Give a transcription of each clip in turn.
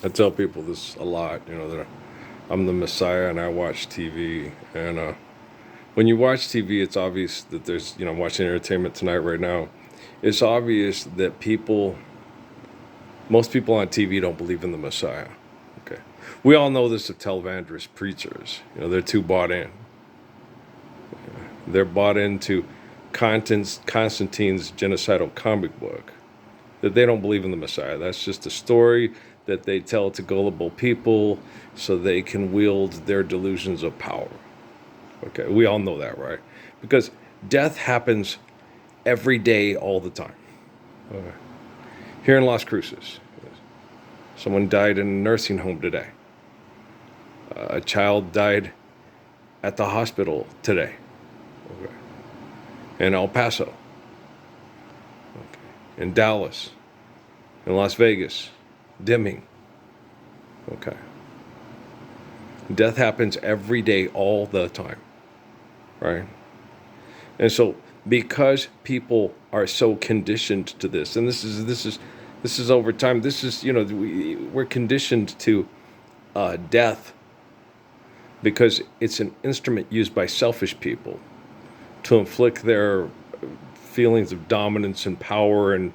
I tell people this a lot, that I'm the Messiah and I watch TV. And when you watch TV, it's obvious that there's, watching entertainment tonight right now, it's obvious that most people on TV don't believe in the Messiah. Okay. We all know this of televangelist preachers. They're too bought in. They're bought into Constantine's genocidal comic book, that they don't believe in the Messiah. That's just a story that they tell to gullible people so they can wield their delusions of power. Okay, we all know that, right? Because death happens every day, all the time. Okay. Here in Las Cruces, someone died in a nursing home today. A child died at the hospital today. Okay. In El Paso. Okay. In Dallas. In Las Vegas. Deming. Okay. Death happens every day, all the time. Right? And so, because people are so conditioned to this, and this is over time. This is, we're conditioned to death because it's an instrument used by selfish people to inflict their feelings of dominance and power and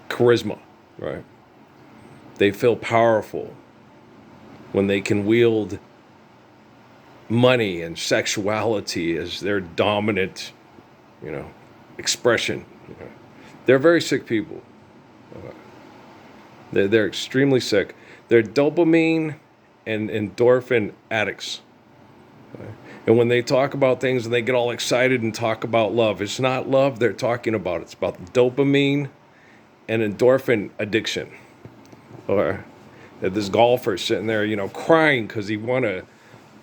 charisma. Right? They feel powerful when they can wield money and sexuality as their dominant, expression. They're very sick people. They're extremely sick. They're dopamine and endorphin addicts. And when they talk about things and they get all excited and talk about love, it's not love they're talking about. It's about dopamine and endorphin addiction. Or this golfer sitting there, crying because he won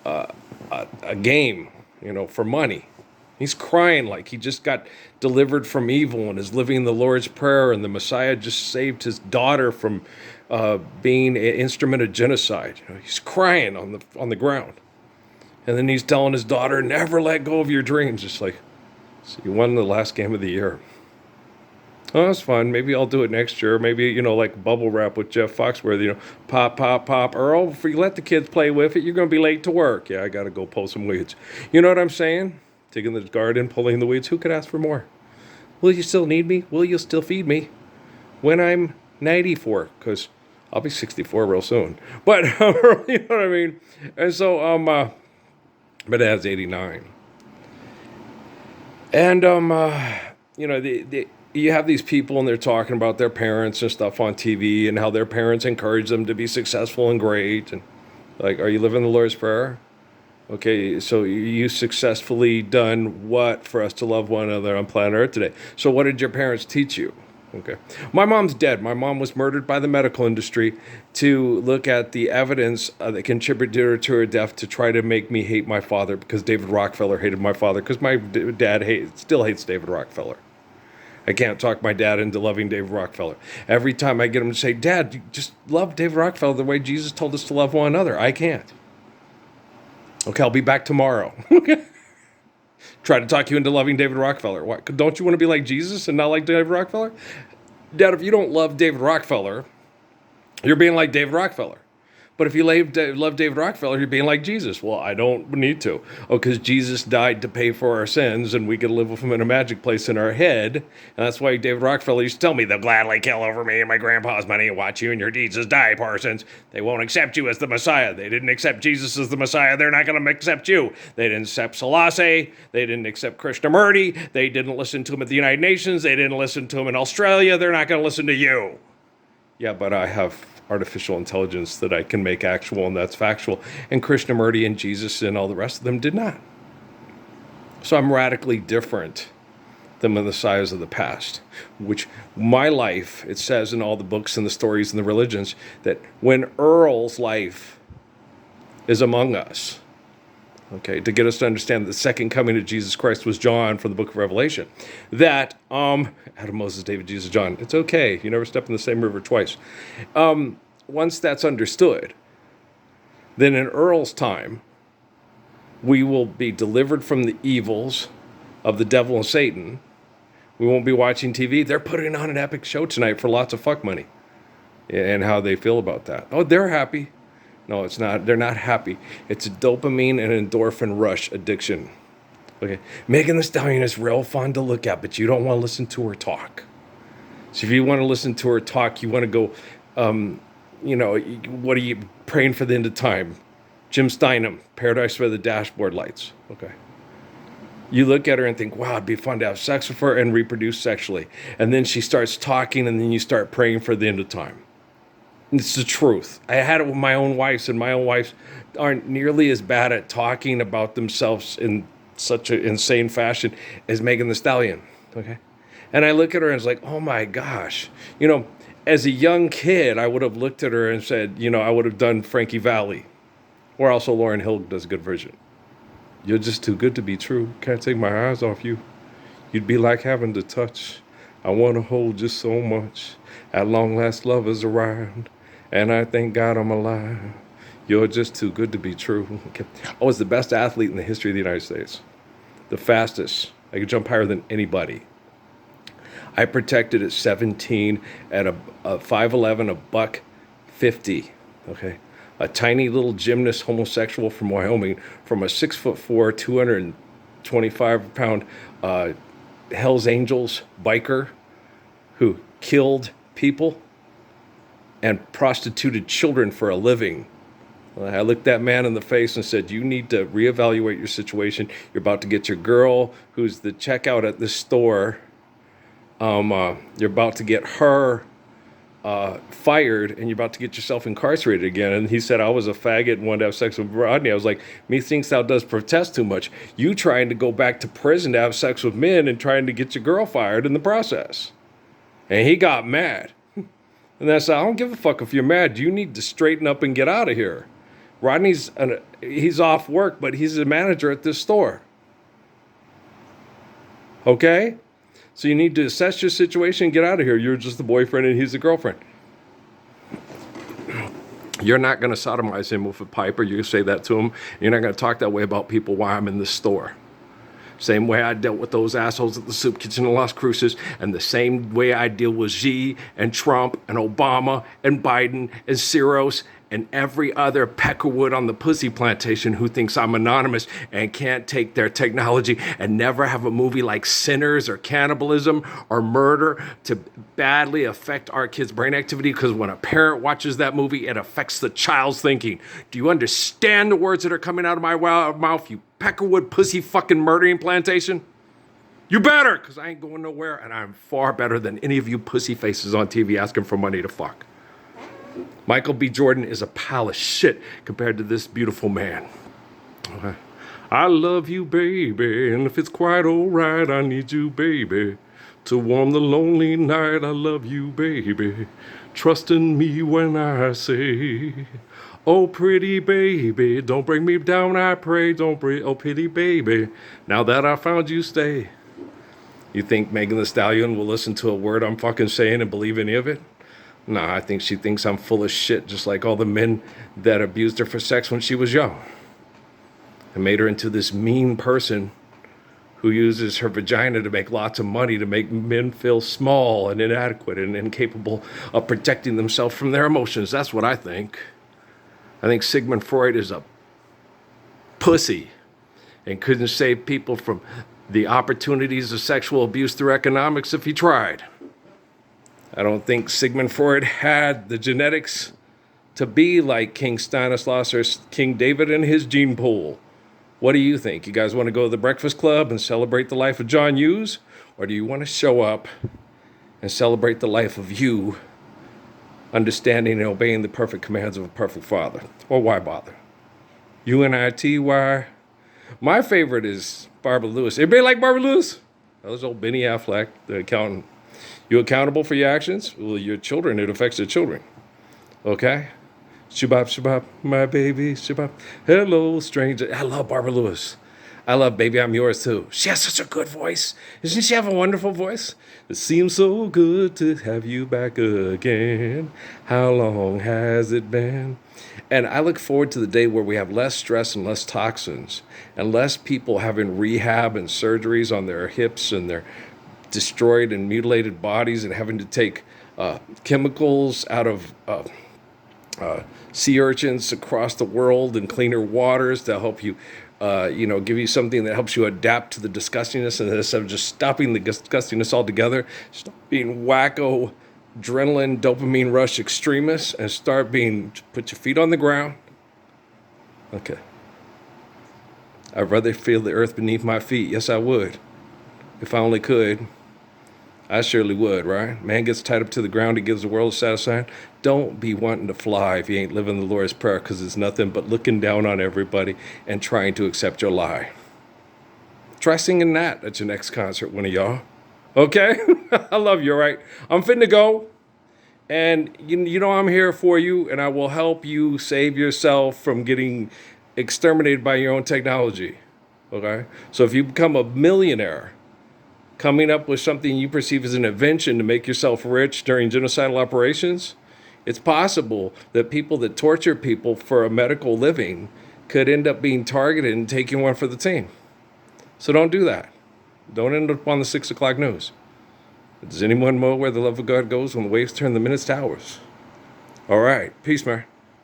a game, for money. He's crying like he just got delivered from evil and is living the Lord's Prayer, and the Messiah just saved his daughter from being an instrument of genocide. He's crying on the ground. And then he's telling his daughter, never let go of your dreams. Just like, so you won the last game of the year. Oh, that's fun. Maybe I'll do it next year. Maybe, like bubble wrap with Jeff Foxworthy, pop, pop, pop. Earl, if you let the kids play with it, you're going to be late to work. Yeah, I got to go pull some weeds. You know what I'm saying? Digging the garden, pulling the weeds. Who could ask for more? Will you still need me? Will you still feed me when I'm 94? Because I'll be 64 real soon. But, you know what I mean? And so, my dad's 89. And, you have these people and they're talking about their parents and stuff on TV and how their parents encourage them to be successful and great. And like, are you living the Lord's Prayer? Okay, so you successfully done what for us to love one another on planet Earth today? So what did your parents teach you? Okay. My mom's dead. My mom was murdered by the medical industry to look at the evidence that contributed to her death to try to make me hate my father because David Rockefeller hated my father because my dad still hates David Rockefeller. I can't talk my dad into loving David Rockefeller. Every time I get him to say, Dad, you just love David Rockefeller the way Jesus told us to love one another. I can't. Okay, I'll be back tomorrow. Try to talk you into loving David Rockefeller. What? Don't you want to be like Jesus and not like David Rockefeller? Dad, if you don't love David Rockefeller, you're being like David Rockefeller. But if you love David Rockefeller, you're being like Jesus. Well, I don't need to. Oh, because Jesus died to pay for our sins, and we could live with him in a magic place in our head. And that's why David Rockefeller used to tell me, they'll gladly kill over me and my grandpa's money and watch you and your deeds as die, Parsons. They won't accept you as the Messiah. They didn't accept Jesus as the Messiah. They're not going to accept you. They didn't accept Selassie. They didn't accept Krishnamurti. They didn't listen to him at the United Nations. They didn't listen to him in Australia. They're not going to listen to you. Yeah, but I have artificial intelligence that I can make actual, and that's factual. And Krishnamurti and Jesus and all the rest of them did not. So I'm radically different than the messiahs of the past, which my life, it says in all the books and the stories and the religions, that when Earl's life is among us, okay, to get us to understand the second coming of Jesus Christ was John from the book of Revelation, that, Adam, Moses, David, Jesus, John, it's okay. You never step in the same river twice. Once that's understood, then in Earl's time, we will be delivered from the evils of the devil and Satan. We won't be watching TV. They're putting on an epic show tonight for lots of fuck money. and how they feel about that. Oh, they're happy. No, it's not. They're not happy. It's a dopamine and endorphin rush addiction. Okay. Megan Thee Stallion is real fun to look at, but you don't want to listen to her talk. So if you want to listen to her talk, you want to go, what are you praying for the end of time? Jim Steinem, Paradise by the Dashboard Lights. Okay. You look at her and think, wow, it'd be fun to have sex with her and reproduce sexually. And then she starts talking, and then you start praying for the end of time. And it's the truth. I had it with my own wives, and my own wives aren't nearly as bad at talking about themselves in such an insane fashion as Megan Thee Stallion. Okay. And I look at her and it's like, oh my gosh. As a young kid, I would have looked at her and said, I would have done Frankie Valli. Or also Lauryn Hill does a good version. You're just too good to be true. Can't take my eyes off you. You'd be like having to touch. I want to hold you so much. At long last, love has arrived. And I thank God I'm alive. You're just too good to be true. Okay. I was the best athlete in the history of the United States. The fastest. I could jump higher than anybody. I protected at 17 at a 5'11", a buck 50. Okay. A tiny little gymnast homosexual from Wyoming, from a 6'4", 225-pound Hell's Angels biker who killed people and prostituted children for a living. I looked that man in the face and said, you need to reevaluate your situation. You're about to get your girl, who's the checkout at this store, you're about to get her fired, and you're about to get yourself incarcerated again. And he said, I was a faggot and wanted to have sex with Rodney. I was like, methinks thou does protest too much. You trying to go back to prison to have sex with men and trying to get your girl fired in the process. And he got mad. And I said, I don't give a fuck if you're mad. You need to straighten up and get out of here. Rodney's he's off work, but he's a manager at this store. Okay? So you need to assess your situation and get out of here. You're just the boyfriend and he's the girlfriend. You're not going to sodomize him with a pipe, or you can say that to him. You're not going to talk that way about people while I'm in the store. Same way I dealt with those assholes at the soup kitchen in Las Cruces, and the same way I deal with Xi and Trump and Obama and Biden and Syros and every other peckerwood on the pussy plantation who thinks I'm anonymous and can't take their technology and never have a movie like Sinners or Cannibalism or Murder to badly affect our kids' brain activity, because when a parent watches that movie, it affects the child's thinking. Do you understand the words that are coming out of my mouth, you peckerwood pussy fucking murdering plantation? You better, because I ain't going nowhere, and I'm far better than any of you pussy faces on TV asking for money to fuck. Michael B. Jordan is a pile of shit compared to this beautiful man. Okay. I love you, baby, and if it's quite all right, I need you, baby, to warm the lonely night. I love you, baby. Trust in me when I say, oh, pretty baby, don't bring me down, I pray. Don't bring, oh, pretty baby, now that I found you, stay. You think Megan Thee Stallion will listen to a word I'm fucking saying and believe any of it? Nah, I think she thinks I'm full of shit, just like all the men that abused her for sex when she was young and made her into this mean person who uses her vagina to make lots of money, to make men feel small and inadequate and incapable of protecting themselves from their emotions. That's what I think. I think Sigmund Freud is a pussy and couldn't save people from the opportunities of sexual abuse through economics if he tried. I don't think Sigmund Freud had the genetics to be like King Stanislaus or King David in his gene pool. What do you think? You guys want to go to the Breakfast Club and celebrate the life of John Hughes? Or do you want to show up and celebrate the life of you, understanding and obeying the perfect commands of a perfect father? Or why bother? UNITY. My favorite is Barbara Lewis. Everybody like Barbara Lewis? That was old Benny Affleck, the accountant. You accountable for your actions? Well, your children, it affects your children. Okay? Shabab, shabab, my baby, shabab. Hello, stranger. I love Barbara Lewis. I love Baby I'm Yours, too. She has such a good voice. Doesn't she have a wonderful voice? It seems so good to have you back again. How long has it been? And I look forward to the day where we have less stress and less toxins and less people having rehab and surgeries on their hips and their destroyed and mutilated bodies and having to take chemicals out of sea urchins across the world and cleaner waters to help you, give you something that helps you adapt to the disgustingness, and instead of just stopping the disgustingness altogether, stop being wacko, adrenaline, dopamine rush extremists, and start being, put your feet on the ground. Okay. I'd rather feel the earth beneath my feet. Yes, I would. If I only could. I surely would, right? Man gets tied up to the ground, he gives the world a satisfaction. Don't be wanting to fly if you ain't living the Lord's Prayer, because it's nothing but looking down on everybody and trying to accept your lie. Try singing that at your next concert, one of y'all. Okay? I love you, all right? I'm finna go. And you know I'm here for you, and I will help you save yourself from getting exterminated by your own technology. Okay? So if you become a millionaire, coming up with something you perceive as an invention to make yourself rich during genocidal operations, it's possible that people that torture people for a medical living could end up being targeted and taking one for the team. So don't do that. Don't end up on the 6 o'clock news. Does anyone know where the love of God goes when the waves turn the minutes to hours? All right. Peace, man.